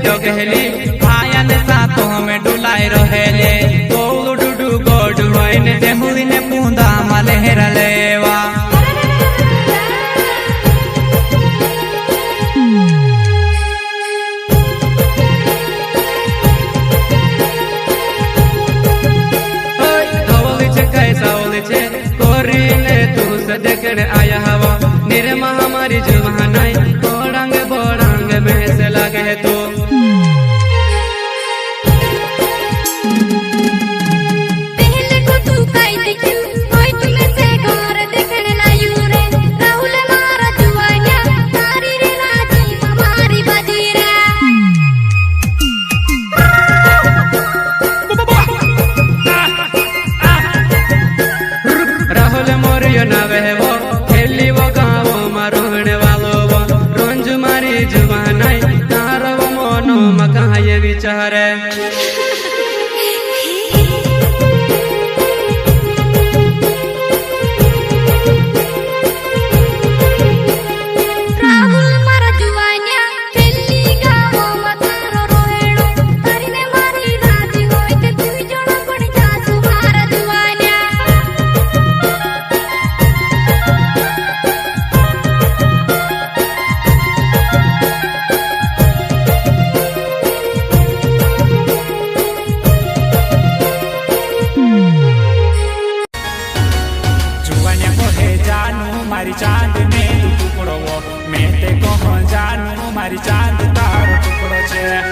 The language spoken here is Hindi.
डगहेली आया ने सातो हमें डुलाए रहेले गोलू डुडू गोडू होइने देहुरी ने पूंदा माले हेरलेवा देखने आया हवा निरमा हमारी जुबानाई बोड़ांग बोड़ांग में से लगे तो पहले को तू काई देखू कोई तुम्हें से घर देखने लायू रे राहुल मारा जुआया तारी रे राजी हमारी बजीरा राहुल मोरियो ना वो खेली वो गाँव मारोने वालो वो रोंज मारी जुबानाई तारो मोनो मका ये विचारे राहुल मारा जुआया खेली गाँव मतारो रोहेणो तारी ने मारी राजी होई ते तू जोड़ा पड़ जा सुमारा जुआया मारी चांद ने टुकड़ो मैं ते कहो जानू मारी चांद तारो टुकड़ो छे।